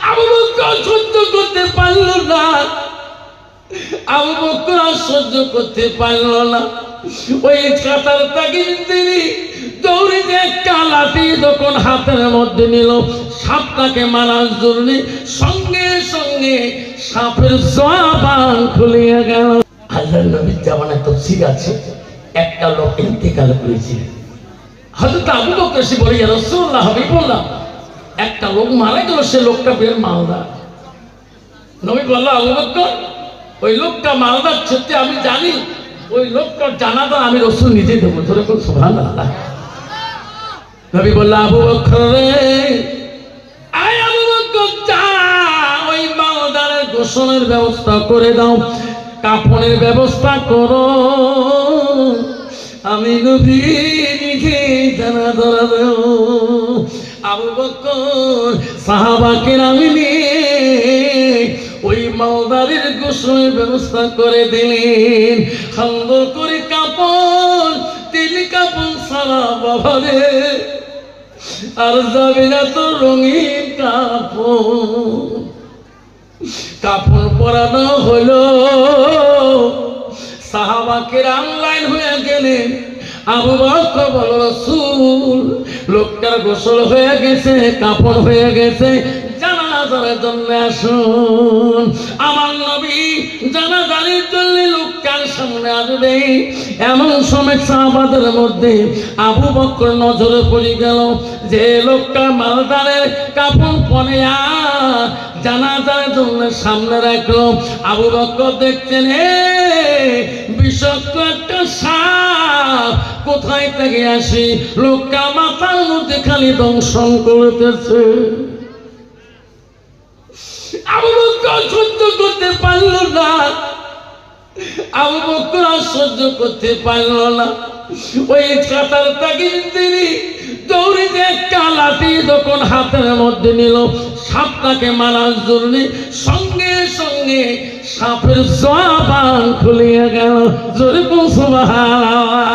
আবু বকর সহ্য করতে পারল না। আবু বকর আর সহ্য করতে পারল না। ওই কাতার থেকে তিনি দৌড়ে যে একটা লাঠি যখন হাতের মধ্যে নিল সাপটাকে মারার জন্য, সঙ্গে সঙ্গে সাপের জবান খুলিয়া গেল। আল্লাহর নবীর জামানায় তাফসীর আছে, একটা লোক ইন্তেকাল করেছিলেন। হযরত আবু বকর এসে বলে, ইয়া রাসূলুল্লাহ, হাবিবুল্লাহ, একটা লোক মারা গেল, সে লোকটা বের মালদার। নবী বলল, আবু বকর, ওই লোকটা মালদার সত্যি আমি জানি, ওই লোকটার জানাজা আমি রাসূল নিজে দেবো। ধরে কোন সুবহানাল্লাহ। নবী বলল, আবু বকর রে, আয় আবু বকর, যা ওই মালদারের গোসলের ব্যবস্থা করে দাও, কাফনের ব্যবস্থা করো, আমি নবী নিজে জানাজা দেব। আবু বকর সাহাবাকে নামিয়ে ওই মালদারের গোসলের ব্যবস্থা করে দিলেন। সুন্দর করে কাপড়, তিল কাপড় সারা বাবারে, আর যাবে না তো রঙিন কাপড়। কাপড় পরানো হলো, সাহাবাকে লাইন হয়ে গেলেন। আবু বকর বলল, রাসূল, লোকটার গোসল হয়ে গেছে, কাপড় হয়ে গেছে, জানাজার জন্য আসুন। আমার নবী জানাজার জন্য লোকটার সামনে আসবে। এমন সময় সাহাবাদের মধ্যে আবু বকর নজরে পড়ে গেল যে লোকটা মালদারের কাপড় পরে জানাজার জন্য সামনে রাখলো। আবু বকর দেখছেন, বিষাক্ত একটা সাপ কোথায় থেকে আসি, লোকটা মাথার মধ্যে খালি দংশন করতেছে। আবু বকর সহ্য করতে পারল না। আবু বকর আর সহ্য করতে পারল না। ওই কাতার থেকে তিনি দৌড়ে যে একটা লাঠি যখন হাতের মধ্যে নিল সাপটাকে মারার জন্য, সঙ্গে সঙ্গে সাপের জবান খুলিয়া গেল। জোরে সুবহানাল্লাহ।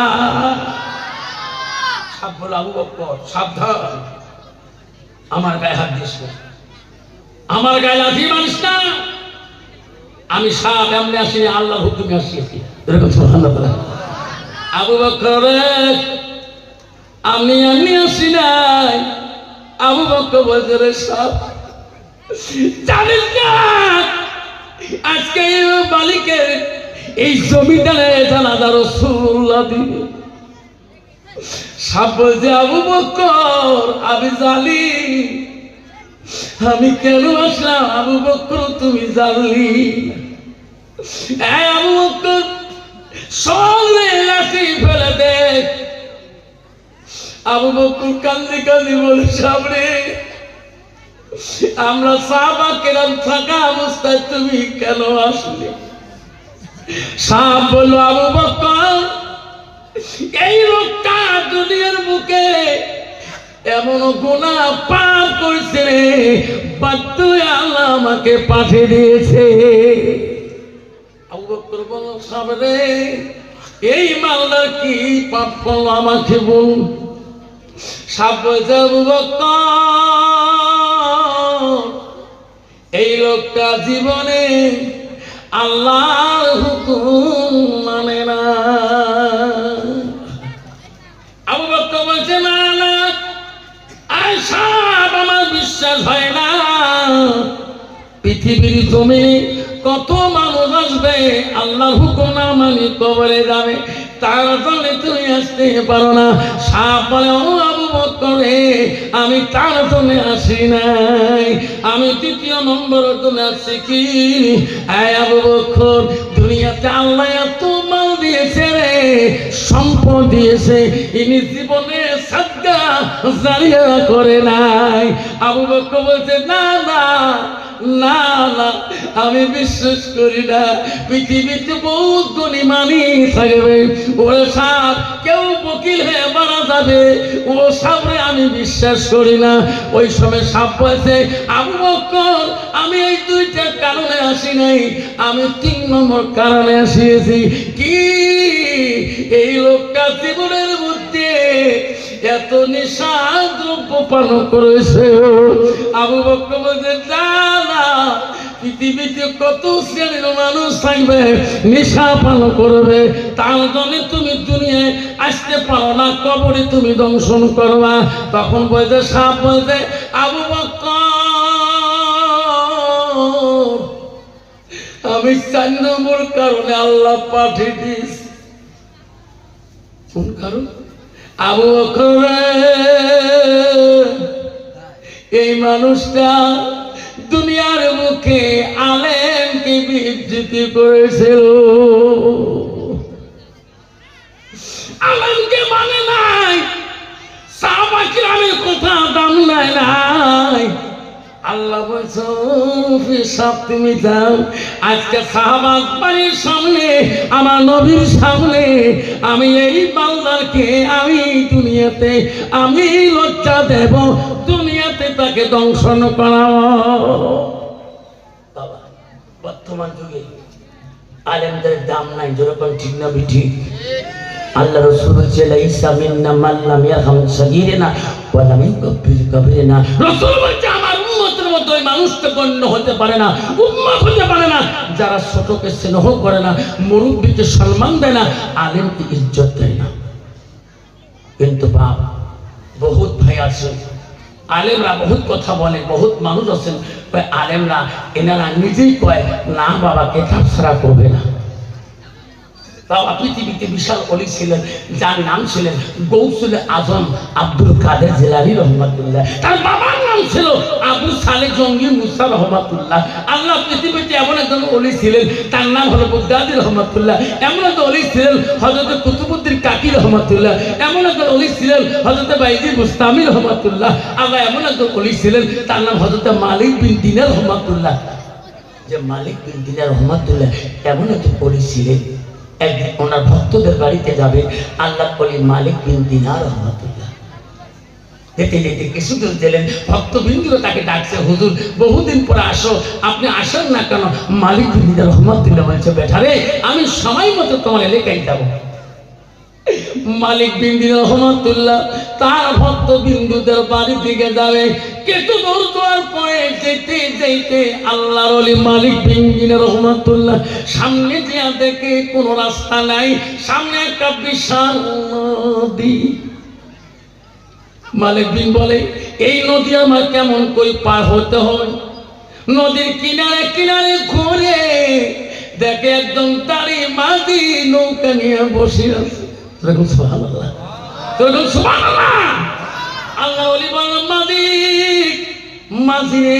সাপ বলল, আবু বকর সাবধান, আমার গায়ে হাত দিস না, আমার গায়ে লাঠি মারিস না, আমি সাপ এমনি আসিনি, আল্লাহর হুকুমে আসিয়েছি। এরকম সুবহানাল্লাহ। আবু বকর, আমি আসি নাই। আবু বকর বলছে, রে সাপ, জানিস না আজকে মালিকের এই জমিদারে জানাজা রাসূলুল্লাহ দিবে। সাপ বলছে, আবু বকর, আমি জানি, আমি কেন আসলাম? আবু বকর, তুমি জানলি? আবু বকর সঙ্গে লাঠি ফেলে দে। আবু বকর কান্দি কান্দি বলে, সামনে আমরা সাহাবা কেরাম থাকা অবস্থায় তুমি কেন আসলে? সাহাব বলল, আবু বকর, এই লোকটা দুনিয়ার বুকে এমন গুনাহ পাপ করেছে, বাধ্য হয়ে আল্লাহ আমাকে পাঠিয়ে দিয়েছে। আবু বকর বলল, সামনে এই মালদার কি পাপ করলো আমাকে বল। সাপ বলছে, আবু বকর, এই লোকটা জীবনে আল্লাহর হুকুম মানে না। আবু বকর বলছে, না না, আয় সাপ, আমার বিশ্বাস হয় না। পৃথিবীর জমিনে কত মানুষ আসবে, আল্লাহর হুকুম না মানে কবরে যাবে, তার জন্য তুমি আসতে পারো না। সাপ বলে, ও আবু বকর, আমি তার জন্য আসি নাই, আমি দ্বিতীয় নম্বরের জন্য আসছি। কি? আবু বকর, দুনিয়াতে আল্লাহ এত মাল দিয়েছে রে, সম্পদ দিয়েছে, ইনি জীবনে সাদকা জারিয়া করে নাই। আবু বকর বলছে, না না না না, আমি বিশ্বাস করি না। পৃথিবীতে বহুত গুণী মানি থাকবে, ওরা সাপ কেউ বকিল হয়ে মারা যাবে, ও সাপরে আমি বিশ্বাস করি না। ওই সময় সাপ বলছে, আবু বকর, আমি এই দুইটা কারণে আসি নাই, আমি 3 নম্বর কারণে আসিয়েছি। কি? এই লোকটা জীবনের মধ্যে এত নেশা দ্রব্য পান করেছে। আবু বকর বলছে না না, পৃথিবীতে কত শ্রেণীর মানুষ থাকবে নেশা পান করবে, তার জন্য তুমি দুনিয়ায় আসতে পারো না, কবরে তুমি দংশন করবা। তখন বলছে সাপ বলছে আবু বকর, আমি 4 নম্বর কারণে আল্লাহ পাঠিয়ে দিয়েছি। কোন কারণ? আবু বকর, এই মানুষটা দুনিয়ার মুখে আলেমকে বিবৃতি করেছিল, আলেমকে মানে নাই, সাহাবা কিরামের কথা দাম নাই নাই। আল্লাহ বলছে সব তুমি যাও, আজকে সাহাবার বাড়ির সামনে আমার নবীর সামনে আমি এই বান্দারকে আমি দুনিয়াতে আমি লজ্জা দেব, দুনিয়াতে তাকে দংশন করাবো। বাবা, বর্তমান যুগে আলেমদের দাম নাই, যেরকম ঠিক না ঠিক? আল্লাহ রাসূল বলছে লাইসা মিন্না মান লাম ইয়ারহাম সাগীরানা ওয়া লাম ইউকাব্বির কাবীরানা। রাসূল বলছে আমার উম্মতের মধ্যে ওই মানুষটা গণ্য হতে পারে না, উম্মত হতে পারে না যারা ছোটকে স্নেহ করে না, মুরব্বিকে সম্মান দেয় না, আলেমকে ইজ্জত দেয় না। কিন্তু বাপ, বহুত ভাই আছে আলেমরা বহুত কথা বলে, বহুত মানুষ আছেন আলেমরা এনারা নিজেই কয় না বাবা কেতাব ছাড়া করবে না। বাবা পৃথিবীতে বিশাল ওলি ছিলেন, যার নাম ছিলেন গৌসুল আজম আব্দুল কাদের জিলানী রহমাতুল্লাহ। তার বাবার নাম ছিল আবু সালে জঙ্গি মুসা রহমাতুল্লাহ। আল্লাহ পৃথিবীতে এমন একজন ওলি ছিলেন, তার নাম হলো বুগদাদি রহমাতুল্লাহ। এমন একজন ওলি ছিলেন হযরত কুতুবউদ্দিন কাকি রহমাতুল্লাহ। এমন একজন ওলি ছিলেন হযরত বাইজি মুস্তামি রহমাতুল্লাহ। আল্লাহ এমন একজন ওলি ছিলেন, তার নাম হযরত মালিক বিন দিনার রহমাতুল্লাহ। যে মালিক বিন দিনার রহমাতুল্লাহ এমন একজন ওলি ছিলেন, একদিন ওনার ভক্তদের বাড়িতে যাবে আল্লাহ বলি মালিক বিন দিনার রহমাতুল্লাহ। যেতে যেতে কিছু দূর গেলেন, ভক্তবৃন্দরা তাকে ডাকছে হুজুর বহুদিন পরে আসো, আপনি আসেন না কেন? মালিক বিন দিনার রহমাতুল্লাহ বলছে বেটারে আমি সময় মতো তোমার এলাকায় যাব। মালিক বিন দিনার রহমাতুল্লাহ তার ভক্তবৃন্দদের বাড়ি দিকে যাবে, কিছু দূর যাওয়ার পরে যেতে যেতে আল্লাহর ওলি মালিক বিন দিনার রহমাতুল্লাহ সামনে যা দেখে কোনো রাস্তা নাই, সামনে একটা বিশাল নদী। মালিক বিন বলে এই নদী আমার কেমন কই পার হতে হবে? নদীর কিনারে কিনারে ঘুরে দেখে একদম তারি মাঝি নৌকা নিয়ে বসে আছে। সুবহানাল্লাহ, সুবহানাল্লাহ। আল্লাহ ওলি বলেন মালিক, মাঝি রে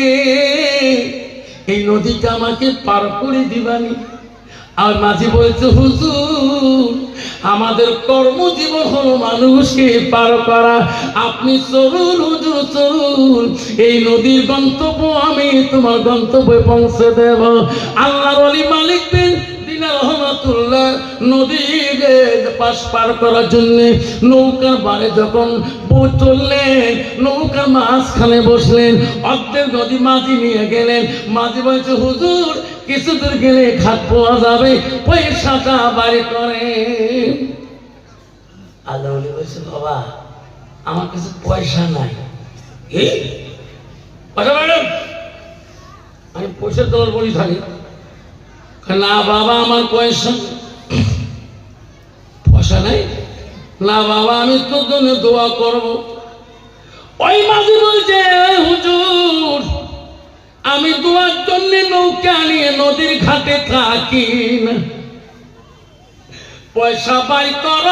এই নদীটা আমাকে পার করে দিবানি? আর মাঝি বলছে হুজুর আমাদের কর্মজীবন হলো মানুষকে পার করা, আপনি চলুন হুজুর চলুন, এই নদীর গন্তব্য আমি তোমার গন্তব্যে পৌঁছে দেব। আল্লাহর ওলি মালিক বিন দিনার রহমাতুল্লাহ নদীর পাশ পার করার জন্য নৌকার বারে যখন চললেন, নৌকার মাঝখানে বসলেন, অর্ধেক নদী মাঝি নিয়ে গেলেন। মাঝি বলছে হুজুর কিছু দূর গেলে খাট পাওয়া যাবে, পয়সাটা বাড়ি করে। আল্লাহ বলছে বাবা আমার কাছে পয়সা নাই। আমি পয়সা তোলার বলি থাকি না বাবা আমার পয়সা পয়সা নাই না বাবা, আমি তোর জন্য দোয়া করবো। ওই মাঝি বলছে হুজুর আমি দোয়ার জন্য নৌকা নিয়ে নদীর ঘাটে থাকি না, পয়সা বাই কর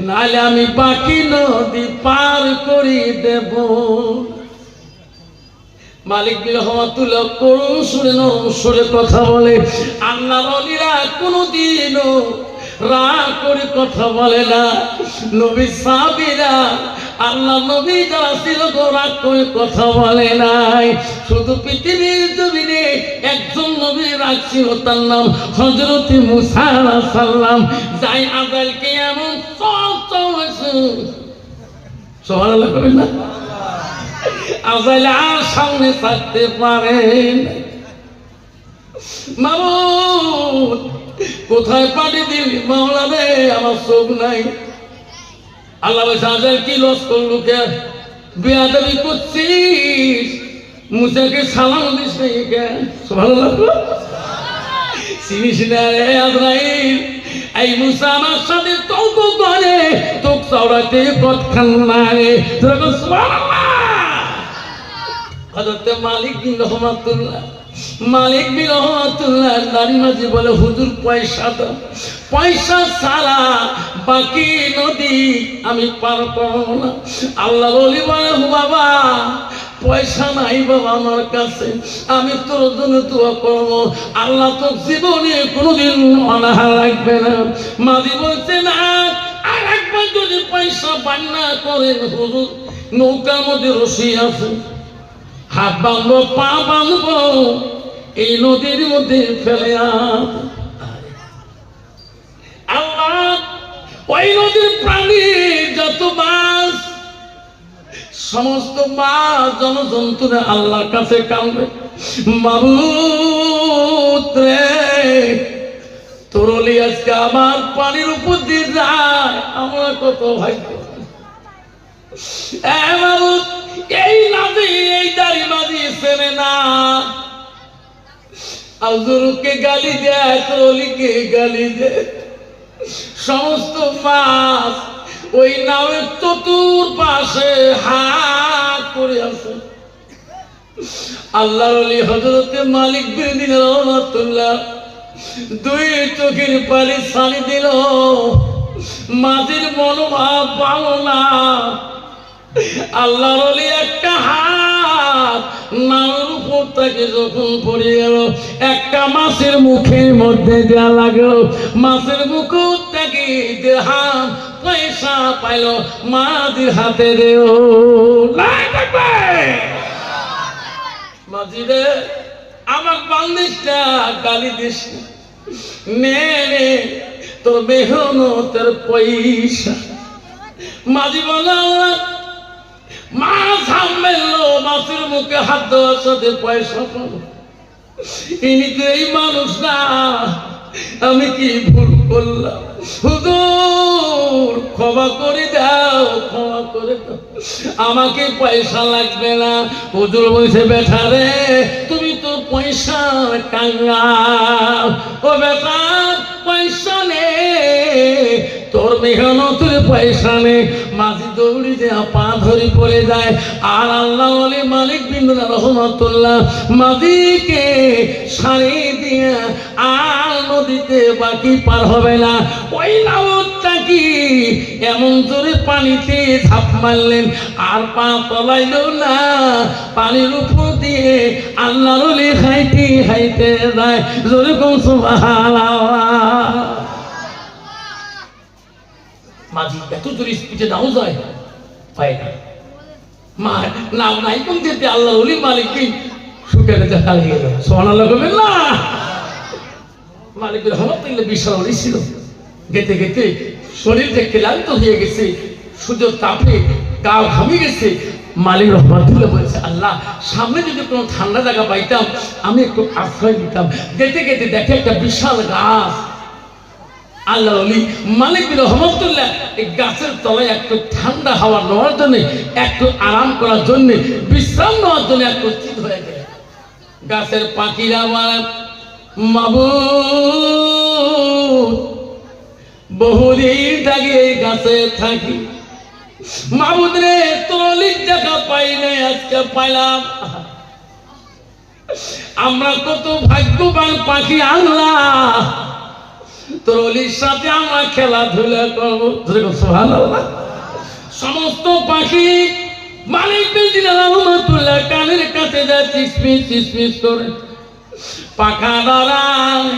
নাহলে আমি বাকি নদী পার করে দেব। মালিক বিন রহমাতুল্লাহ করুণ সুরে নরম সুরে কথা বলে। আল্লাহর ওলিরা কোনোদিনও রাগ করে কথা বলে না। নবী সাহাবীরা আল্লাহ নবী যারা ছিল রাগ করে কথা বলে নাই। শুধু পৃথিবীর জমিনে একজন নবী রাগ ছিল, তার নাম হযরত মুসা আলাইহিস সালাম। যাই আযালকে এমন সুবহানাল্লাহ কইলেন না, আযাল আর সামনে থাকতে পারেন। মামুদ কোথায় পাঠিয়ে দিলি মাওলা রে, আমার চোখ নাই। আল্লাহ বলছে আজরাইল কি লস করলো কে? বেয়াদবি করছিস, মুসাকে সালাম দিস নাই কে? সুবহানাল্লাহ। চিনিস না রে আজরাইল, এই মুসা আমার সাথে তর্ক করে তোক চওড়াতে কতখান না রে। সুবহানাল্লাহ। হযরত মালিক বিন রহমাতুল্লাহ দাঁড়ি মাঝে বলে, হুজুর পয়সা দাও, পয়সা ছাড়া বাকি নদী আমি পার করব না। আল্লাহ বলি বলে, বাবা পয়সা নাই বাবা আমার কাছে, আমি তোর জন্য দোয়া করবো, আল্লাহ তোর জীবনে কোনোদিন অনাহার রাখবে না। মাঝি বলছে না, আর একবার যদি পয়সা বান্না করেন হুজুর, নৌকার মধ্যে রশি আছে, হাত বাঁধবো পা বাঁধবো, এই নদীর মধ্যে ফেলে আল্লাহ ওই নদীর প্রাণী যত মাছ, সমস্ত মাছ জনজন্তুরা আল্লাহর কাছে কাঁদবে, মাবুদ রে তোর ওলি আজকে আমার পানির উপর দিয়ে যায়, আমরা কত ভাগ্য। মাবুদ এই নদী এই দাড়ি মাঝি চেনে না, আজরুকে গালি দেয়, তোর ওলিকে গালি দেয়, সমস্ত মাছ ওই নাওয়ের চতুর্পাশে হাত করে আছে। আল্লাহর ওলি হযরতে মালিক বিন রহমাতুল্লাহ দুই চোখের পানি ছানি দিল, মাঝির মনোভাব পালো না। আল্লাহর ওলি একটা হাত নাওয়ের উপর থেকে যখন পড়ে গেল, একটা মাছের মুখের মধ্যে দেওয়া লাগলো, মাছের মুখ থেকে দিরহাম পয়সা পাইল, মাঝির হাতে দেও। মাঝি রে আমার বান্দিসটা গালি দিস নে, নে তোর মেহনতের পয়সা। মাঝি বলল, মাছ হামলো, মাছের মুখে হাত দেওয়ার সাথে পয়সা পাবো, ইনি তো এই মানুষ না, আমি কি ভুল করলাম? হুজুর ক্ষমা করে দাও, ক্ষমা করে দাও, আমাকে পয়সা লাগবে না। হুজুর বলছে, বেটা রে তুমি তো পয়সা কাঙ্গাল, ও বেটা পয়সা নে, তোর মেহনতের পয়সা নে। মাঝি দৌড়ি যে পা ধরে পড়ে যায়, আর আল্লাহ ওলি মালিক বিন রহমাতুল্লাহ মাঝিকে সারি দিয়ে আর নদীতে বাকি পার হবে না। ওই নাওটা কি এমন জোরে পানিতে ঝাঁপ মারলেন, আর পা তলাইল না, পানির উপর দিয়ে আল্লাহর ওলি হাইতে হাইতে যায়। জোরে কোন সুবহানাল্লাহ। মাঝি এত জোরে স্পিডে নাও যায়, পায় না, মা নাও নাই কোন যেতে আল্লাহ ওলি মালিক সুখে হারিয়ে গেল। সুবহানাল্লাহ বলবেন না? মালিক রহমাতুল্লাহ বিশাল ওলি ছিল, গেতে গেতে শরীর যে ক্লান্ত হয়ে গেছে, সূর্যের তাপে গা ঘামে গেছে। মালিক রহমাতুল্লাহ বলছে, আল্লাহ সামনে যদি কোনো ঠান্ডা জায়গা পাইতাম আমি একটু আশ্রয় দিতাম। গেতে গেতে দেখে একটা বিশাল গাছ। আল্লাহ ওলি মালিক রহমাতুল্লাহ এই গাছের তলায় একটু ঠান্ডা হাওয়া নেওয়ার জন্য, একটু আরাম করার জন্য, বিশ্রাম নেওয়ার জন্য একত্রিত হয়ে গেল। গাছের পাখিরা বলে, মাবুদ বহুদিন থেকে এই গাছে থাকি, মাবুদ রে তোর অলির দেখা পাই নাই, আজকে পাইলাম। আমরা কত ভাগ্যবান পাখি, আল্লাহ তোর অলির সাথে আমরা খেলাধুলা করবো। সুবহানাল্লাহ। সমস্ত পাখি মালিক বিন রহমাতুল্লাহ কানের কাছে যায়, চিসমিস চিসমিস করে পাখা দাঁড়ায়।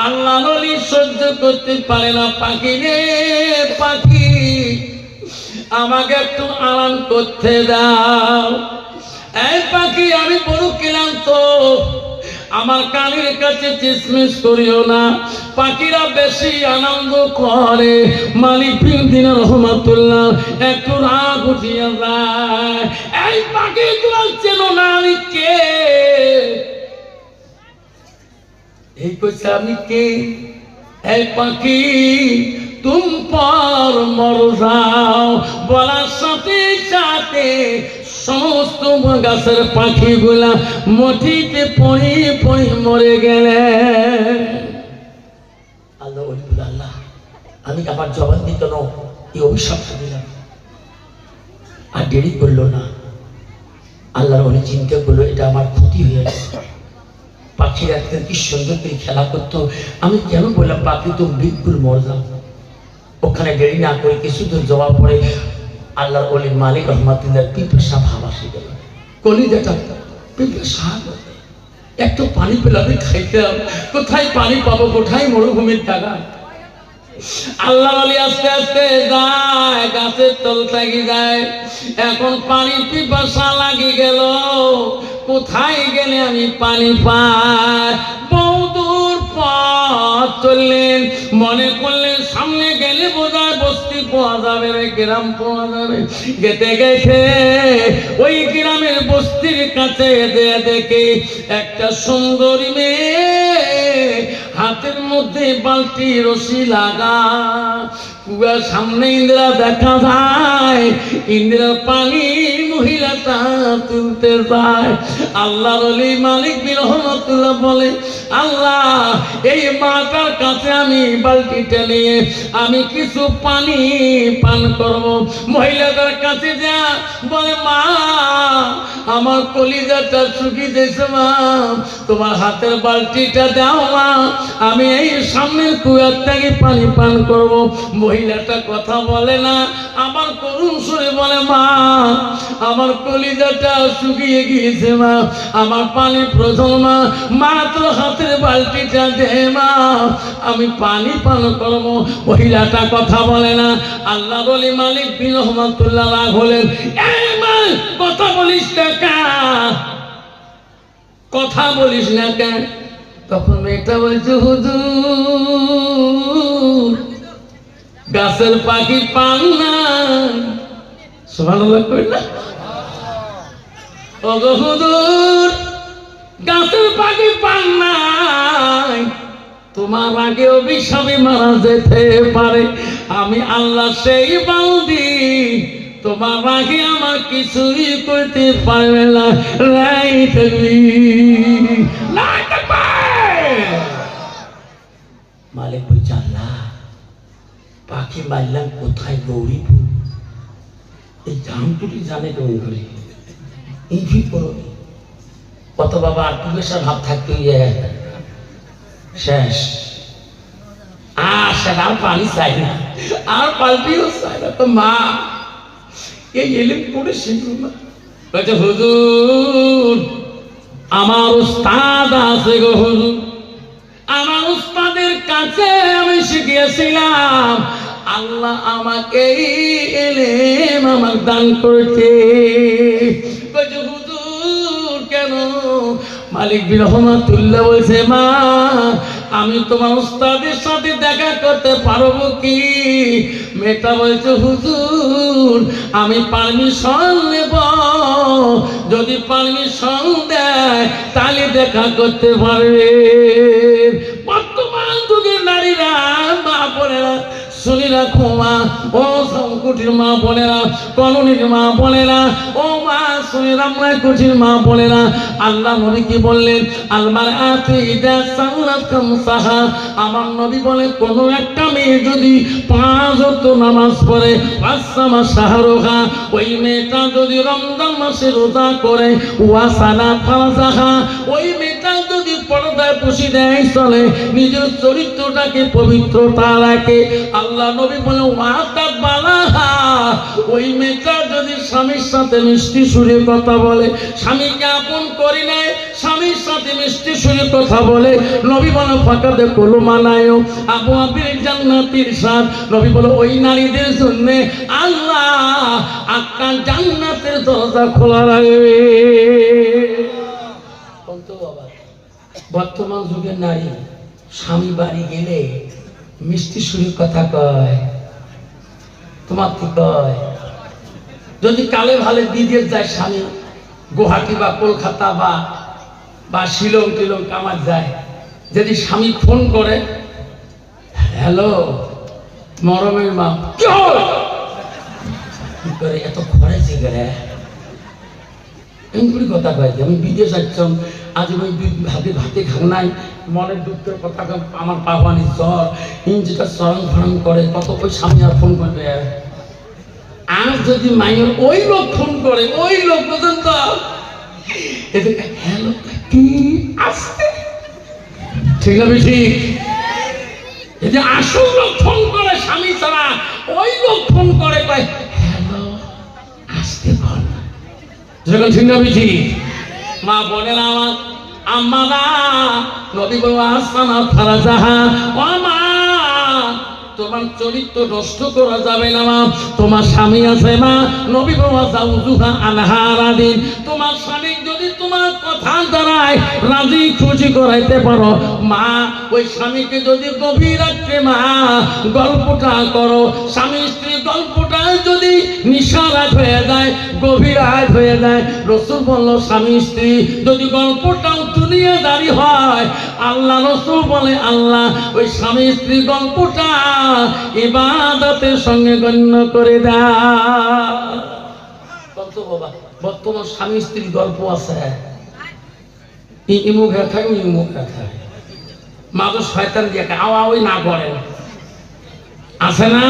আল্লাহ ওলি সহ্য করতে পারে না, পাখি রে পাখি আমাকে একটু আরাম করতে দাও। এই পাখি আমি বড় ক্লান্ত, আমার কানের কাছে চিসমিস করিও না। পাখিরা বেশি আনন্দ করে। মালিক বিন রহমাতুল্লাহ একটু রাগ উঠিয়া যায়, এই পাখি তোমার চেনো না আমি কে? এই কইছে আমি কে? এই পাখি তুম পর মর যাও। বলার সাথে সাথে সমস্ত গাছের পাখিগুলা মাটিতে পড়ে পড়ে মরে গেলে। আল্লাহ বলল, আল্লাহ আমি আবার জবান দিত না, এই অভিশাপটা দিলাম। আর দেরি করলো না, আল্লাহর অনেক চিন্তা করলো এটা আমার ক্ষতি হয়ে গেছে। পাখিরা কি সুন্দর করে খেলা করতো, আমি কেন বললাম পাখি তো বিলকুল মর যাও। ওখানে দেরি না করে কিছু দূর যাওয়ার পরে আল্লাহর অলির মালিক রহমাতুল্লাহ পিপাসা ভাব আসে গেল। কলিজাটা পিপাসা, একটু পানি পেলাবে খাইতাম, কোথায় পানি পাবো, কোথায় মরুভূমির জায়গা। আল্লাহ আলী আস্তে আস্তে যায়, গাছের তল থেকে যায়। এখন পানি পিপাসা লাগি গেল, কোথায় গেলে আমি পানি পাই। বহুদূর পথ চললেন, মনে করলেন সামনে গেলে বোধহয় বস্তি পাওয়া যাবে, গ্রাম পাওয়া যাবে। গেতে গেছে ওই গ্রামের বস্তির কাছে দেখে একটা সুন্দরী মেয়ে, হাতের মধ্যে বালতি রশি লাগা। কুয়ার সামনে ইন্দিরা দেখা যায়, ইন্দিরার পানি মহিলাটা তুলতে যায়। আল্লাহর ওলি মালিক রহমাতুল্লাহ বলে, আল্লাহ এই মাটার কাছে আমি বালতিটা নিয়ে আমি কিছু পানি পান করব। মহিলাটার কাছে যা বলে, মা আমার কলিজাটা শুকিয়ে দিয়েছে, মা তোমার হাতের বালতিটা দাও মা, আমি এই সামনের কুয়ার থেকে পানি পান করব। মহিলাটা কথা বলে না, আমার করুণ সুরে বলে, মা আমার কলিজাটা শুকিয়ে গিয়েছে, মা আমার পানি প্রয়োজন, মা মা তোর হাতের বালতিটা দে মা, আমি পানি পান করব। মহিলাটা কথা বলে না। আল্লাহ বলি মালিক বিন রহমাতুল্লাহ রাগ হলেন, এই মা কথা বলিস না কেন, কথা বলিস না কেন? তখন মেয়েটা বলছে, হুজুর গাছের পাখি পান না। সুবহানাল্লাহ কই না? ওগো হুজুর গাছের পাখি পান নাই, তোমার আগে অভিশাপে মারা যেতে পারে। আমি আল্লাহ সেই বান্দি, তোমার আগে আমার কিছুই করতে পারবে না। মালিক বলছে, আল্লাহ পাখি মারলাম কোথায়? গৌরীপুর। এই জামটুটি জানে কোন ঘরে, এই করবি কত বাবা আর পুলিশের ভাব থাকতে শেষ। আর সেটা আর পানি চাই না, আর পাল্টিও চাই না। তো মা এই এলিম করে শিখল না। বলছে, হুজুর আমার উস্তাদ আছে গো হুজুর, আমার উস্তাদের কাছে আমি শিখিয়েছিলাম, আল্লাহ আমাকে এলেম আমার দান করছে। বলছে, হুজুর কেন? মালিক বিন রহমাতুল্লাহ বলছে, মা আমি তোমার উস্তাদের সাথে দেখা করতে পারবো কি? মেয়েটা বলছে, হুজুর আমি পারমিশন নেব, যদি পারমিশন দেয় তাহলে দেখা করতে পারবে। বর্তমান যুগের নারীরা, মা বোনেরা শুনি রাখো মা, ও সংকুটির মা বোনেরা, কলোনির মা বোনেরা, ও মা শুনি রামরায় কুটির মা বোনেরা, আল্লাহ নবী কি বললেন? আলমার আতে ইদা সাল্লাত খামসাহা, আমার নবী বলে কোন একটা মেয়ে যদি 5 ওয়াক্ত নামাজ পড়ে, ওয়াসামা শাহরুহা, ওই মেয়েটা যদি রমজান মাসে রোজা করে, ওয়াসানা ফারজাহা, ওই মেয়েটা যদি পর্দায় পুষি দেয় চলে, নিজের চরিত্রটাকে পবিত্রতা রাখে, আল্লাহ নবী বলে ওয়াতা বালাহা, ওই মেয়েটা যদি স্বামীর সাথে মিষ্টি সুরে কথা বলে, স্বামীকে আপন করি নাই, স্বামীর সাথে মিষ্টি সুরে কথা বলে, নবী বলে ফাঁকাতে কলু মানায়ও আবু আবির জান্নাতির সাথ। নবী বলে ওই নারীদের জন্য আল্লাহ আপনার জান্নাতের দরজা খোলা রাখবে। বর্তমান যুগের নারী স্বামী বাড়ি গেলে মিষ্টি সুরে কথা কয়, তোমার কি কয়? যদি কালে ভালে বিদেশ যায় স্বামী, গুয়াহাটি বা কলকাতা বা শিলং টিলং কামার যায়, যদি স্বামী ফোন করে, হ্যালো মরমের মা কি করে এত খরেছে গেলে এমনি কথা কয়েছে আমি বিদেশ আসতাম আজ ওই ভাতে ভাতে খাও নাই মনের দুঃখের কথা আমার পাওয়ানি জ্বর ইঞ্জিটা চরম ফরম করে কত ওই স্বামী আর ফোন করবে আর যদি মায়ের ওই লোক ফোন করে ওই লোক পর্যন্ত এদিকে হ্যালো কি আসতে ঠিক আছে ঠিক যদি আসল লোক ফোন করে স্বামী ছাড়া ওই লোক ফোন করে কয় হ্যালো আসতে বল যখন ঠিক না বুঝি মা বলেন আমার আম্মারা নবী বলল আসানা ফারাজাহা ও মা তোমার চরিত্র নষ্ট করা যাবে না মা তোমার স্বামী আছে মা নবী বলল জাউজুহা আনহারাদিন তোমার স্বামী যদি তোমার কথা দ্বারায় রাজি খুশি করাইতে পারো মা ওই স্বামীকে যদি গভীর রাত্রে মা গল্পটা করো স্বামী স্ত্রী গল্পটা যদি নিশারাত হয়ে যায় গভীর রাত হয়ে যায় রাসূল বলল স্বামী স্ত্রী যদি গল্পটাও দুনিয়াদারি হয় আল্লাহ রাসূল বলে আল্লাহ ওই স্বামী স্ত্রী গল্পটা ইবাদতের সঙ্গে গণ্য করে দেয় কত বাবা বর্তমান স্বামী স্ত্রী গল্প আছে ইমুখ থাকে ইমুখ থাকে মা তো শয়তান দিয়ে আওয়া ওই না করেন আছে না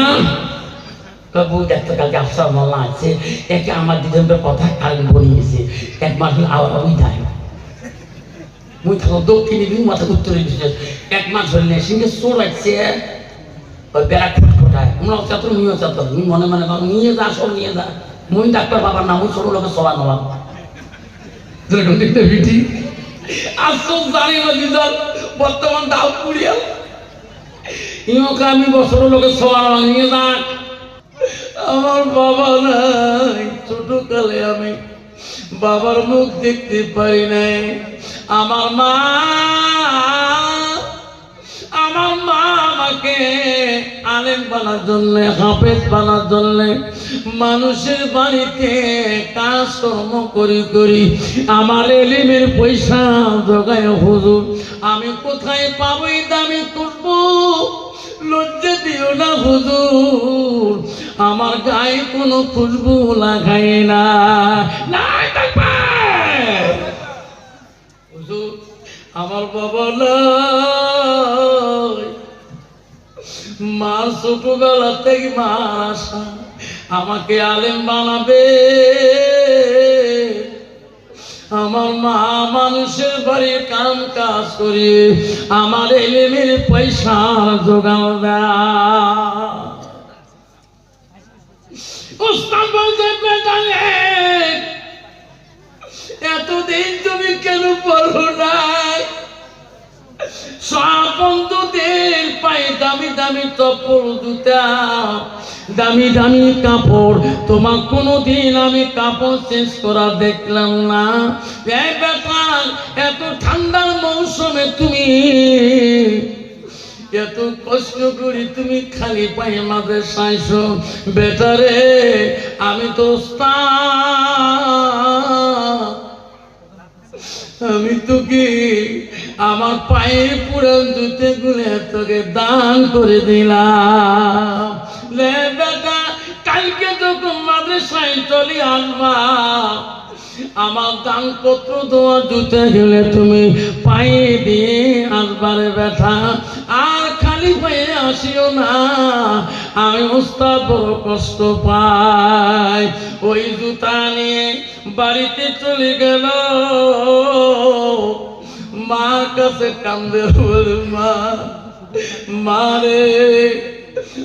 বউ দেখতে কালকে আফসার মাল্লা আছে একে আমার দিদির কথা কাল বনিয়েছে এক মাস আওয়া ওই যায় মুই থাকো দক্ষিণে দিন মাথা উত্তরে দিচ্ছে এক মাস হলে সঙ্গে চোর আছে ওই বেড়া খুটখুটায় তোমরা চাতর মুইও চাতর তুমি মনে মনে করো নিয়ে যা সব নিয়ে যা মুই ডাক্তার বাবার নাম ওই ছোট লোকের সবার নবাব যেরকম দেখতে বিটি আসল জানি না দিদার বর্তমান দাও পুড়িয়াল ইয়োকে আমি বছর লোকের সবার নিয়ে যাক আমার বাবা নাই ছোটকালে আমি বাবার মুখ দেখতে পারি নাই আমার মা আমাকে আলেম বানার জন্য হাফেজ বানার জন্য মানুষের বাড়িতে কাজকর্ম করি আমার এলিমের পয়সা জোগায় হুজুর আমি কোথায় পাবো এই দামি করব লজ্জা দিও না হুজুর আমার গায়ে কোনো খুশবু লাগাই না হুজুর আমার বাবা নাই মা ছোটবেলা থেকে মা আশা আমাকে আলেম বানাবে আমার মা মানুষের বাড়ির কাম কাজ করে আমার এলিমের পয়সা জোগাও এতদিন তুমি কেন বলো নাই সব বন্ধুদের পায়ে দামি দামি চপ্পল জুতা দামি দামি কাপড় তোমার কোনোদিন আমি কাপড় চেঞ্জ করা দেখলাম না এই ব্যাপার এত ঠান্ডার মৌসুমে তুমি এত কষ্ট করি তুমি খালি পায়ে মাঝে সাইছো বেটারে আমি তো আমি তোকে আমার পায়ের পুরান জুতে গুলে তোকে দান করে দিলাম লে বেটা কালকে যখন মাদ্রাসায় চলে আসবা আমার দানপত্র দেওয়া জুতে গেলে তুমি পায়ে দিয়ে আসবারে বেটা আর খালি পায়ে আসিও না আমি উস্তাদ বড় কষ্ট পাই ওই জুতা নিয়ে বাড়িতে চলে গেল মার কাছে কান্দে বলে মা রে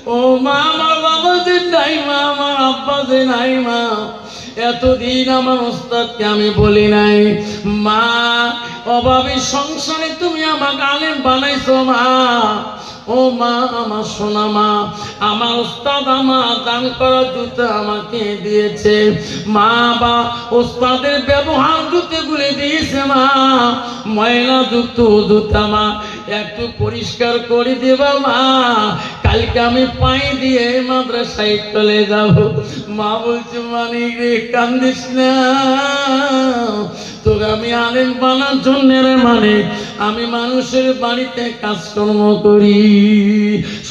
ও মা আমার বাবা যে নাই মা আমার আব্বা যে নাই মা এতদিন আমার ওস্তাদকে আমি বলি নাই মা অভাবী সংসারে তুমি আমাকে আলেম বানাইছো মা ও মা আমার সোনা মা আমার ওস্তাদ আমার দান করা জুতা আমাকে দিয়েছে মা বা ওস্তাদের ব্যবহার জুতেগুলি দিয়েছে মা ময়লা যুক্ত জুতা মা একটু পরিষ্কার করে দেবা মা কালকে আমি পায়ে দিয়ে মাদ্রাসায় চলে যাব মা বলছে মানিক রে কান্দিস না তোর তোকে আমি আলেম বানার জন্য রে মানে আমি মানুষের বাড়িতে কাজকর্ম করি,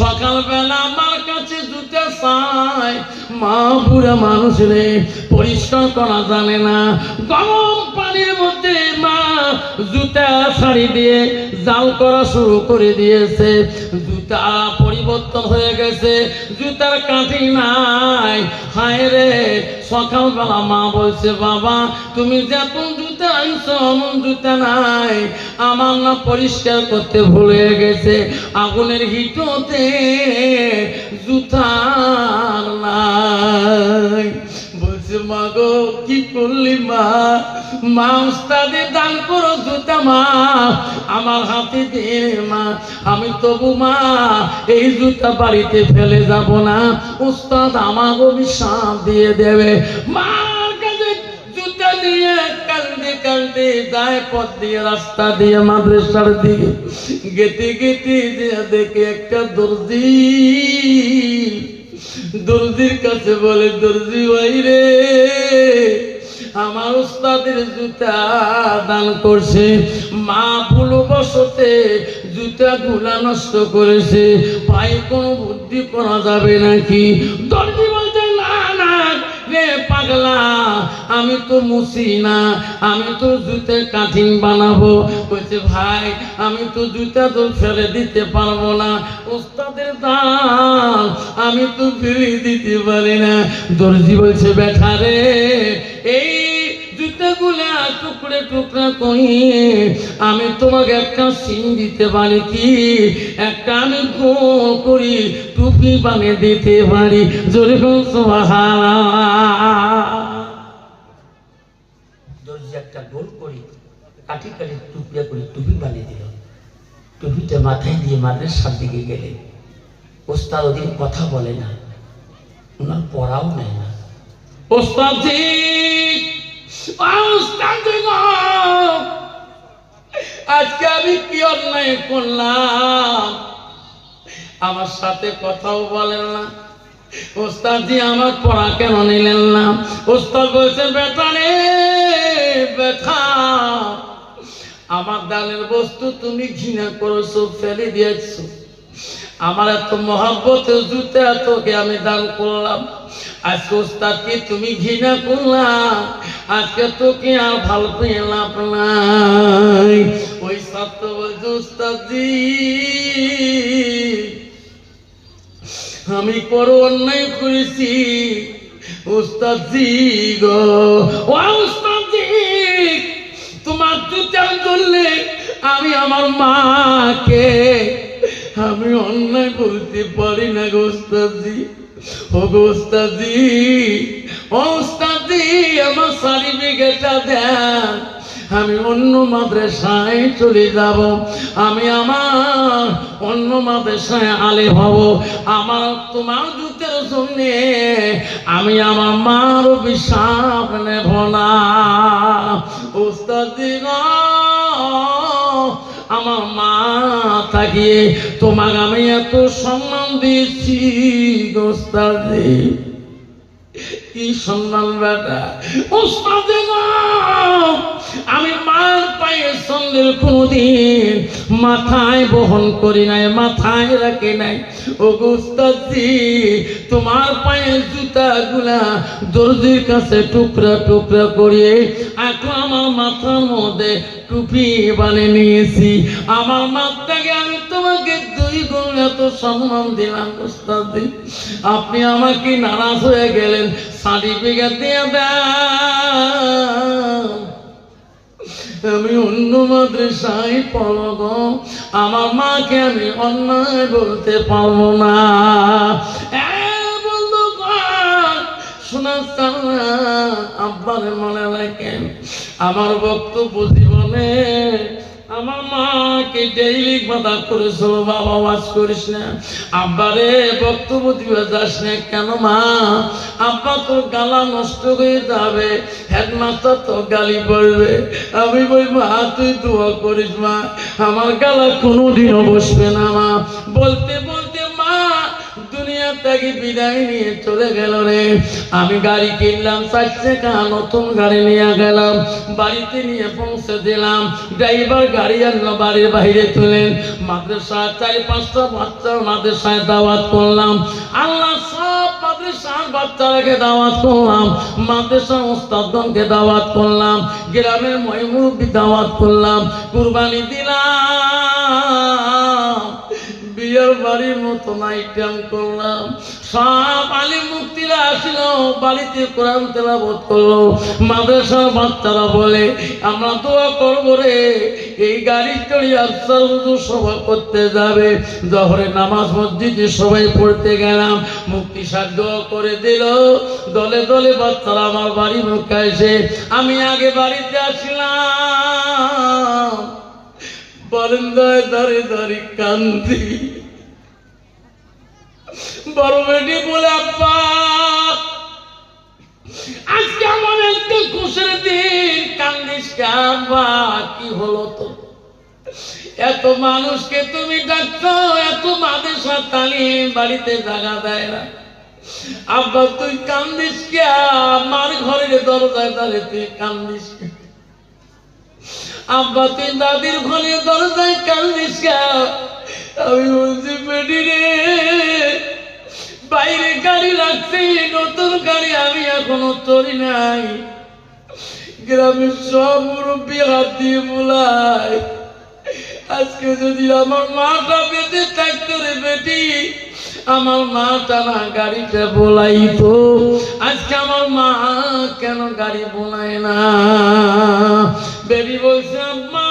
সকালবেলা আমার কাছে জুতা চাই, মা বুড়া মানুষ রে পরিষ্কার করা জানে না, গরম পানির মধ্যে মা জুতা ছাড়ি দিয়ে জাল করা শুরু করে দিয়েছে, জুতা পরিবর্তন হয়ে গেছে, জুতার কাঠি নাই। হায় রে সকালবেলা মা বলছে বাবা তুমি যখন জুতা আনছো অমন জুতা নাই, আমার না পরিষ্কার করতে ভুলে গেছে, আগুনের হিটতে জুতা নাই। বলছে মা গো কি করলি মা, মা উস্তাদে দান করো জুতা মা আমার হাতে দিয়ে মা, আমি তবু মা এই জুতা বাড়িতে ফেলে যাব না, উস্তাদ আমার অভিশাপ দিয়ে দেবে। মার কাছে জুতা নিয়ে কান্দে কান্দে যায় পথ দিয়ে রাস্তা দিয়ে মাদ্রাসার দিকে, গেতে গেতে দেখে একটা দর্জির কাছে বলে দর্জি ভাই রে আমার উস্তাদের জুতা দান করছে, মা ভুলবশতে জুতা গুলা নষ্ট করেছে, পায়ে কোনো বুদ্ধি করা যাবে নাকি? দর্জি বলছে না না রে পাগলা আমি তো মুছি না, আমি তো জুতের কাঠিং বানাবো। বলছে ভাই আমি তো জুতা তো ফেলে দিতে পারবো না, উস্তাদের দান আমি তো ফেলে দিতে পারি না। দর্জি বলছে বেটা রে এই জুতাগুলা টুকরে টুকরা করিয়ে আমি তোমাকে একটা সিন দিতে পারি কি, একটা আমি গোল করি টুপি বানিয়ে দিতে পারি, জোরে বল সুবহানাল্লাহ। দর্জি একটা গোল করি কাঠি কাঠি টুপিয়া করে টুপি বানিয়ে দিল, টুপিটা মাথায় দিয়ে মাদ্রাসার দিকে গেলে ওস্তাদ ওদিন কথা বলে না, ওনার পড়াও নেয় না। ওস্তাদজি আজকে আমি কি অন্যায় করলাম, আমার সাথে কথাও বলেন না, ওস্তাদজি আমার পড়া কেন নিলেন না? ওস্তাদ বলছে বেটা রে বেটা আমার দানের বস্তু তুমি ঘৃণা করেছো ফেলে দিয়েছো, আমার এত মহব্বতের জুতা তোকে আমি দান করলাম, আজকে ওস্তাদকে তুমি ঘৃণা করলাম, আজকে তোকে আর ভালো পেয়ে লাভ নাই। ওই ছাত্র বলছে ওস্তাদজি আমি বড় অন্যায় করেছি ওস্তাদজি গো, ও ওস্তাদজি তোমার জুতার জন্য আমি আমার মাকে আমি অন্যায় বলতে পারি না গো ওস্তাদজি, ও গো ওস্তাদজি, ও ওস্তাদজি আমার সার্টিফিকেটটা দেন, আমি অন্য মাদ্রাসায় চলে যাব, আমি আমার অন্য মাদ্রাসায় আলেম হব, আমার তোমার জুতের জন্য আমি আমার মার অভিশাপ নেব না। ওস্তাদজি গো আমার মা থাকিয়ে তোমাকে আমি এত সম্মান দিয়েছি ওস্তাদজি, কি সম্মান বেটা ওস্তাদজি গো, আমি মার পায়ে সন্দেহ কোনদিন মাথায় বহন করি নাই, মাথায় রাখি নাই। ও ওস্তাদজি তোমার পায়ের জুতা গুলা দর্জির কাছে টুকরা টুকরা করিয়ে এখন আমার মাথার মধ্যে টুপি বানিয়ে নিয়েছি, আমার মাথাকে আমি তোমাকে 2 গুণ এত সম্মান দিলাম ওস্তাদজি, আপনি আমাকে নারাজ হয়ে গেলেন, সার্টিফিকেট দিয়ে দেন, আমি অন্য মাদ্রাসায় পড়ব, আমার মাকে আমি অন্যায় বলতে পারবো না। শোনা আব্বারে মনে রাখেন, আমার বক্তব্য জীবনে আমার মাকে ডেইলি বাধা করেছিল, বাবা ওয়াজ করিস না, আব্বারে বক্তব্য দিবে যাস না কেন মা, আব্বা তোর গালা নষ্ট হয়ে যাবে, হেডমাস্টার তোর গালি পড়বে, আমি বলবো তুই দোয়া করিস মা আমার গালা কোনোদিনও বসবে না মা। বলতে বলতে মা দুনিয়া থেকে বিদায় নিয়ে চলে গেল রে। আমি গাড়ি কিনলাম 4 চাকা, নতুন গাড়ি নিয়ে গেলাম, বাড়িতে নিয়ে পৌঁছে দিলাম। ড্রাইভার গাড়ি আনলো, বাড়ির বাইরে তুলেন। মাদ্রাসা 4-5টা বাচ্চা মাদ্রাসায় দাওয়াত করলাম। আল্লাহ সব মাদ্রাসার বাচ্চারাকে দাওয়াত করলাম, মাদ্রাসার ওস্তাদগণকে দাওয়াত করলাম, গ্রামের মুরব্বি দাওয়াত করলাম, কুরবানি দিলাম, বিয়ের বাড়ির মতন আইটেম করলাম। সব আলিম মুক্তিরা আসিল, বাড়িতে কোরআন তেলাওয়াত করলো। মাদ্রাসার বাচ্চারা বলে আমরা দোয়া করবো রে, এই গাড়ি চড়ি আফসার হুজুর সভা করতে যাবে। জহরের নামাজ মসজিদে সবাই পড়তে গেলাম, মুক্তি সাহেব দোয়া করে দিল। দলে দলে বাচ্চারা আমার বাড়ি মুখে এসে, আমি আগে বাড়িতে আসলাম, বারান্দায় দাঁড়িয়ে দাঁড়িয়ে কান্দি। বড় বেটি বলে আব্বা আজকে আমার একটা খুশির দিন, কান্দিস কে আব্বা? কি হলো তো? এত মানুষকে তুমি ডাকছো, এত মাদ্রাসা তালিম, বাড়িতে জায়গা দেয় না। আব্বা তুই কান্দিস কে? আমার ঘরের দরজায় দাঁড়িয়ে তুই কান্দিস কে? আব্বা তুই দাদির ঘরের দরজায় কান্দিস কে? আমি বলছি বেটি রে, বাইরে গাড়ি রাখছি, নতুন গাড়ি আমি এখনো চড়ি নাই। গ্রামের সব মুরব্বী হাত দিয়ে বলাই, আজকে যদি আমার মাটা বেঁচে থাকতো রে বেটি, আমার মাটা না গাড়িটা বোলাইতো। আজকে আমার মা কেন গাড়ি বোলায় না? বেটি বলছে মা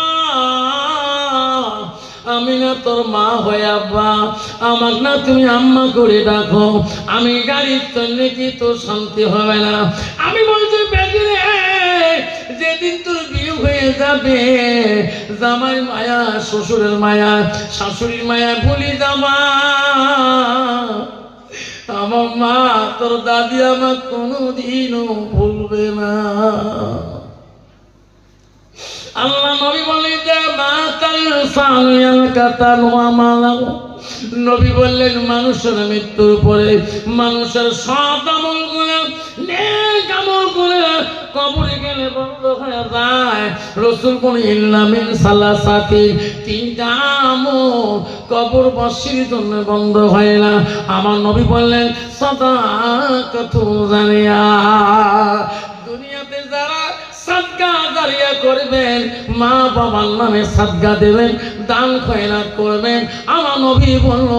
আমি না তোর মা হয়ে আব্বা, আমার না তুমি আম্মা করে ডাকো, আমি গাড়ির চললে কি তোর শান্তি হবে না? আমি বলছি বেটি রে, যেদিন তোর বিয়ে হয়ে যাবে, জামাই মায়া, শ্বশুরের মায়া, শাশুড়ির মায়া ভুলি যাবা। আমার মা তোর দাদি আমার কোনোদিনও ভুলবে না। আল্লাহ নবী বলে যে মা তাল সানিয়াল কাতাল ওয়া মালাউ, নবী বললেন মানুষের মৃত্যুর পরে মানুষের সব আমলগুলো, নেক আমলগুলো কবরে গেলে বন্ধ হয়ে যায়। রাসূল বলেন ইল্লা মিন সালাসাতি, 3টা আমল কবরবাসীর জন্য বন্ধ হয় না। আমার নবী বললেন সাদাকাতুন জারিয়া, দুনিয়াতে যারা সাদকা জারিয়া করবেন, মা বাবার নামে সাদকা দেবেন, দান খয়রাত করবেন, আমার নবী বলল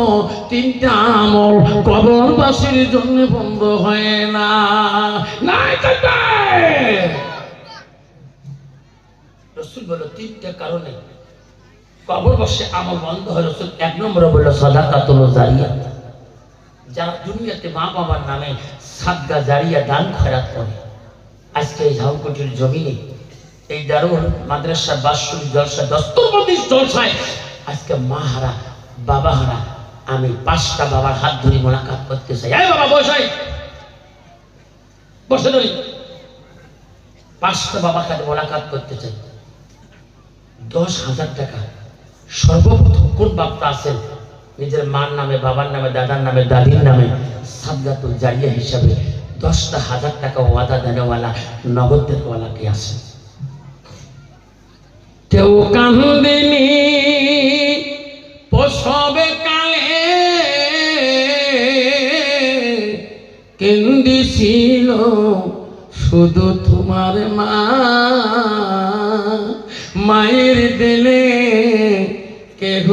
3টা আমল কবরবাসীর জন্য বন্ধ হয় না। নাই থাকবে। রাসূল বলল 3টা কারণে কবরবাসী আমল বন্ধ হয়। রাসূল 1 নম্বরে বলল সাদাকাতুল জারিয়া, যারা দুনিয়াতে মা বাবার নামে সাদকা জারিয়া দান খয়রাত করে। আজকে এই ঝাউকুটির জমিনে এই দারুল মাদ্রাসার বাৎসরিক জলসা, দস্তরবন্দির জলসায় আজকে মা হারা, বাবা হারা আমি 5টা বাবার হাত ধরে মোলাকাত করতে চাই। এই বাবা বসাই, বসে ধরি, 5টা বাবার সাথে মোলাকাত করতে চাই। 10,000 টাকা সর্বপ্রথম কোন বাপটা আছেন নিজের মার নামে, বাবার নামে, দাদার নামে, দাদির নামে সাদকাতুল জারিয়া হিসাবে 10,000 টাকা ওয়াদা দেনেওয়ালা, নগদ দেনেওয়ালা কে আছে? কেউ কান্দিনি প্রসবে কালে, কেন্দিছিল শুধু তোমার মা, মায়ের দিলে কেহ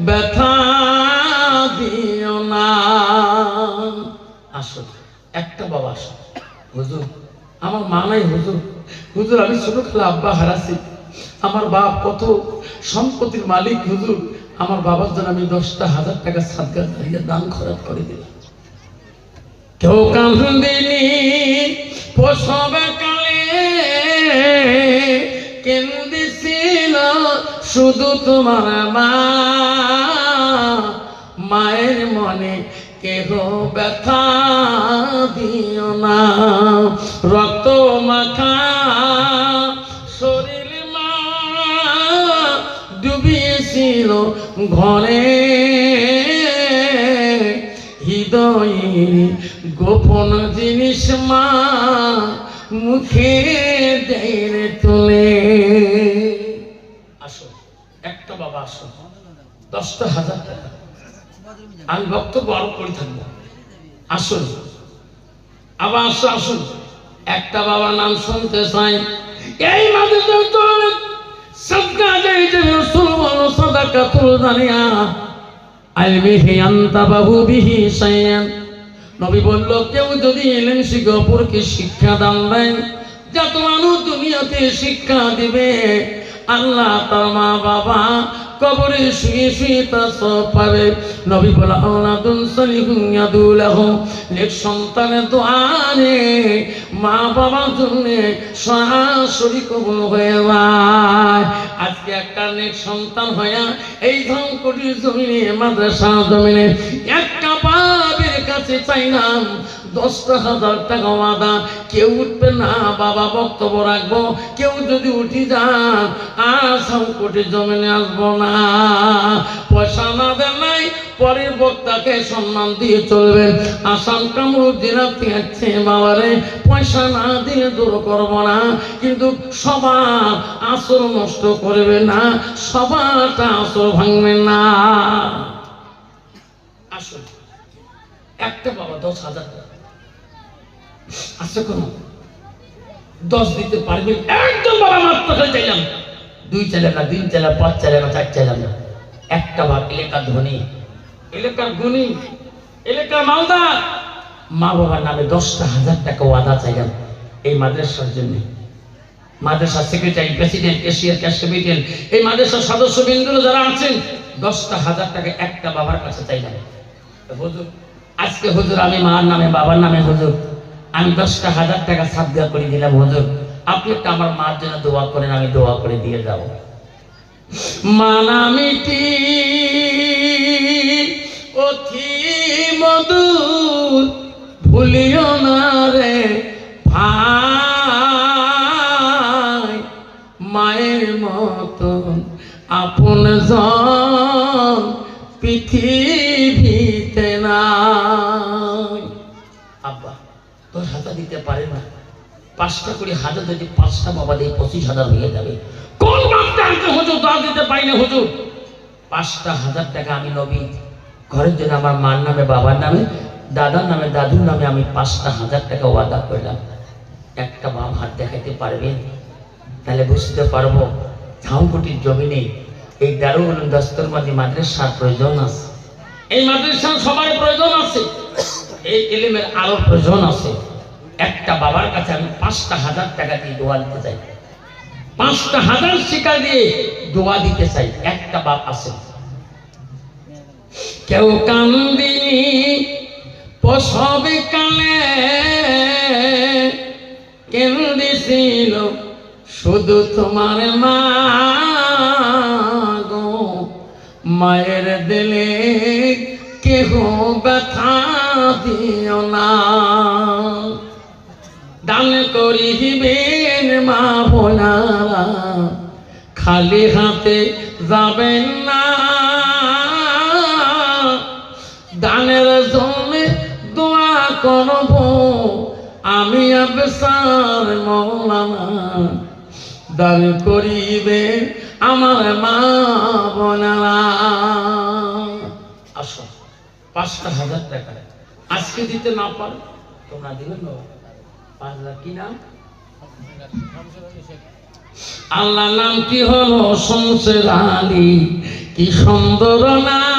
ব্যথা দিও না। আসো একটা বাবা, আসো হুজুর আমার মা নাই, হুজুর হুজুর আমি ছোট খেলা আব্বা হারাছি, আমার বাপ কত সম্পত্তির মালিক, হুজুর আমার বাবার জন্য আমি 10,000 টাকা সাদকা জারিয়া দান খরচ করে দিলাম। কেউ কান্দিনি প্রসবে কালে, কেন্দিছিল শুধু তোমার মা, মায়ের মনে কেহ ব্যথা দিও না। রক্ত মাখা শরীর মা ডুবিয়েছিল ঘরে, হৃদয় হৃদয়ের গোপন জিনিস মা মুখে দেয় তুলে। আসো একটা বাবা, আসো 10,000 টাকা। আমি বক্তব্য আরো করে থাকবো। আসুন আবার আসো, আসুন একটা বাবা নাম শুনতে চাই। এই মাঝে সদকা যাইতে রাসূল বলো সাদাকাতুল জারিয়া আলমিহি আনতা বাহু বিহি শাইয়ান। নবী বলল, কেউ যদি ইলম শিখে অপরকে শিক্ষা দান দেয়, যত মানুষ দুনিয়াতে শিক্ষা দিবে, আল্লাহ তার মা বাবা কবরে শুয়ে শুয়ে তার সব পাবে। নবী বলা আওলাদুন সালিহুন ইয়াদুলাহু, নেক সন্তানের দোয়ারে মা বাবার জন্য সরাসরি কবুল হয়ে যায়। আজকে একটা নেক সন্তান হইয়া এই ধনকোটির জমিনে, মাদ্রাসা জমিনে একটা বাবের কাছে চাইলাম 10,000 টাকা ওয়াদা। কেউ উঠবে না, বাবা বক্তব্য রাখবো, কেউ যদি উঠি যান আর ধনকোটি জমিনে আসবো না। পয়সা না দেন নাই, পরের বক্তাকে সম্মান দিয়ে চলবেন। আসাম কামরুদ্দিন আপনি আছে বাবারে, পয়সা না দিলে দূর করবো না, কিন্তু সবার আসর নষ্ট করবে না, সবারটা আসর ভাঙবে না। আসুন একটা বাবা 10,000 টাকা আছে, কোন 10 দিতে পারবে? একদম বাবা মাত্র করে চাইলাম, 2 চাইলাম না, 3 চাইলাম, 5 চাইলাম না, 4 চাইলাম না। একটা বাপ এলাকার ধনী, এলাকার গুণী, এলাকার মালদার, মা বাবার নামে 10,000 টাকা ওয়াদা চাইলাম এই মাদ্রাসার জন্য। মাদ্রাসার সেক্রেটারি, প্রেসিডেন্ট, এশিয়ার ক্যাশ কমিটির, এই মাদ্রাসার সদস্য বিন্দুরা যারা আছেন, 10,000 টাকা একটা বাবার কাছে চাইলাম। হুজুর আজকে হুজুর আমি মার নামে বাবার নামে হুজুর আমি 10,000 টাকা সাদকা করে দিলাম। হুজুর আপনি একটা আমার মার জন্য দোয়া করেন, আমি দোয়া করে দিয়ে যাব। মানামিটি অতি মধুর ভুলিও না রে ভাই, মায়ের মতন আপন জন পৃথিবীতে নাই। আব্বা 10,000 দিতে পারে না, 5টা করে হাজার যদি 5টা বাবা দিয়ে 25,000 হয়ে যাবে। কোন বাপটা আমাকে হুজুর দোয়া দিতে পারি না? হুজুর 5,000 টাকা আমি নবী ঘরের জন্য আমার মার নামে, বাবার নামে, দাদার নামে, দাদুর নামে আমি 5,000 টাকা ওয়াদা করলাম। একটা বাপ হাত দেখাইতে পারবে? তাহলে বুঝতে পারবো ঝাউকুটির জমিনে এই দারুল উলুম দস্তরবাদী মাদ্রাসার প্রয়োজন আছে। এই মাদ্রাসার সবার প্রয়োজন আছে, এই ইলমের আরো প্রয়োজন আছে। একটা বাবার কাছে আমি 5,000 টাকা দিয়ে দোয়া দিতে চাই, 5,000 শিক্ষা দিয়ে দোয়া দিতে চাই। একটা বাপ আছে, কেউ কান্দিনি প্রসবে কালে, কেন্দিছিল শুধু তোমার মা গো, মায়ের দিলে কেহ ব্যথা দিও না। দান করিবেন মা বোনারা, খালি হাতে যাবেন না। দানের জন্য দোয়া করব আমি আবসার মৌলানা, দান করিবেন আমার মা বোনেরা। আসো 5,000 টাকা আজকে দিতে না পারো তোমরা দিবেন না। 5,000 কি নাম? আল্লাহ নাম কি হলো শমসের আলী, কি সুন্দর নাম,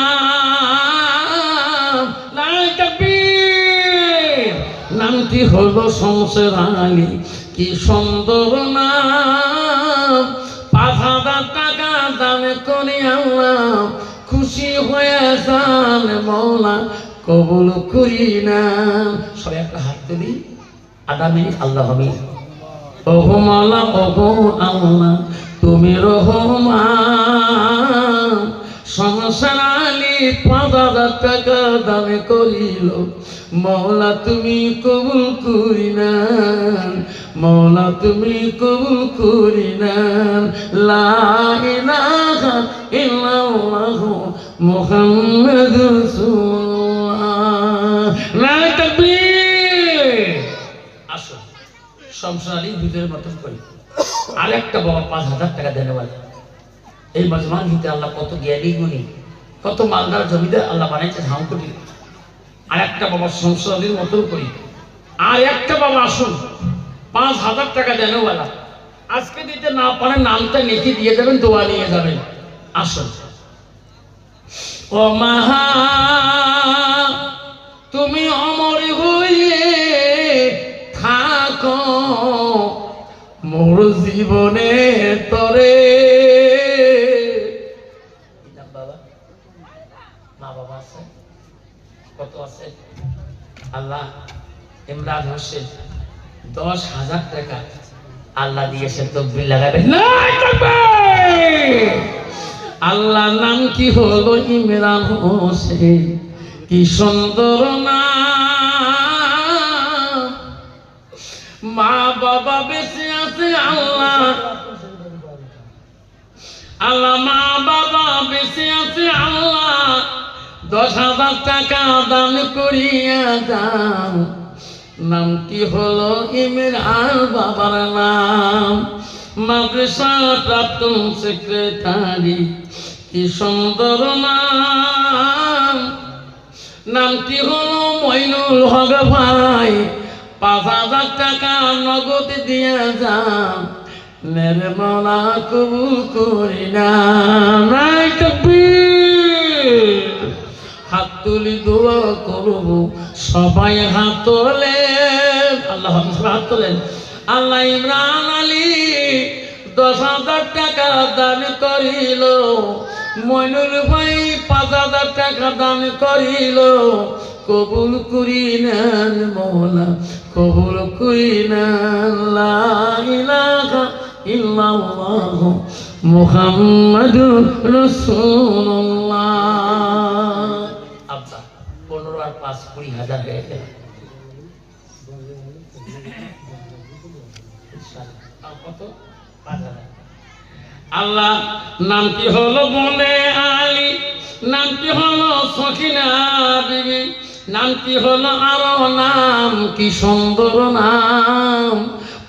নামটি হলো শমসের আলী, কি সুন্দর নাম। 5,000 টাকা দান করে আল্লাহ খুশি হয়ে যান মৌলা কবুল করি না। সবাই একটা হাত তুলি, আধা মিনিট আল্লাহ হবে। ওহো মাওলা, ওহো আল্লাহ তুমি রহমান, শমসের আলী 5,000 টাকা দান করিল মৌলা তুমি কবুল করি না, মৌলা তুমি কবুল করি না। লা ইলাহা ইল্লাল্লাহু মুহাম্মাদুর রাসূলুল্লাহ। সংসারী ভিতরের মতন করি। আর একটা বাবা 5,000 টাকা দেন বলে। এই মজমান ভিতরে আল্লাহ কত জ্ঞানী গুণী, কত মালদার জমিদার আল্লাহ বানাইছে ধাম কোটি। আর একটা বাবা সংসারীর মতন করি। আর একটা বাবা আসুন 5,000 টাকা দেন বলা। আজকে দিতে না পারেন নামটা লিখে দিয়ে যাবেন, দোয়া নিয়ে যাবেন। আসুন। ও মাহা তুমি অমর হয়ে থাকো মোর জীবনে তরে। বাবা মা বাবা আছে কত আছে? আল্লাহ ইমরান হোসেন 10,000 টাকা আল্লাহ দিয়েছে, তকবীর লাগাবেন না? আল্লাহ নাম কি হলো ইমরান হোসেন, কি সুন্দর নাম। মা বাবা বেঁচে আছে আল্লাহ, আল্লাহ মা বাবা বেঁচে আছে আল্লাহ। 10,000 টাকা দান করিয়া দাও। নাম কি হলো ইমরান বাবার নাম। মাদ্রাসা প্রাক্তন সেক্রেটারি, কি সুন্দর নাম। নামটি হলো মইনুল হক ভাই। 5,000 টাকা নগদ দিয়ে যাও, মেরে মৌলা কবুল করি না। হাত তুলি দোয়া করব, সবাই হাত তোলেন। আল্লাহ হাত তোলেন। আল্লাহ ইমরান আলী 10,000 টাকা দান করিল। মইনুল ভাই 5,000 টাকা দান করিল। কবুল করি নেন মৌলা, কবুল করি নেন। লা ইলাহা ইল্লাল্লাহ মুহাম্মাদুর রাসূলুল্লাহ। আব্বা 15 আর 5 20,000 হয়ে গেল। কত? 5,000। আল্লাহ নামটি হলো বনে আলী, নামটি হলো সখিনা বিবি, নামটি হলো আরো নাম, কি সুন্দর নাম।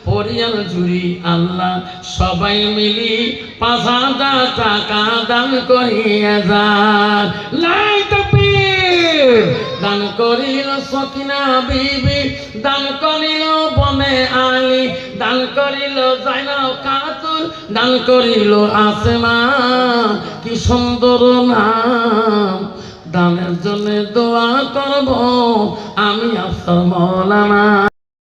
পরিয়াল জুড়ি আল্লাহ সবাই মিলি 5,000 টাকা দান করিয়া যান। লাই তাকবীর। দান করিল সকিনা বিবি, দান করিল বনে আলী, দান করিল জাইনাব খাতুন, দান করিল আসমা, কি সুন্দর নাম। দানের জন্য দোয়া করব আমি আফসার মৌলানা।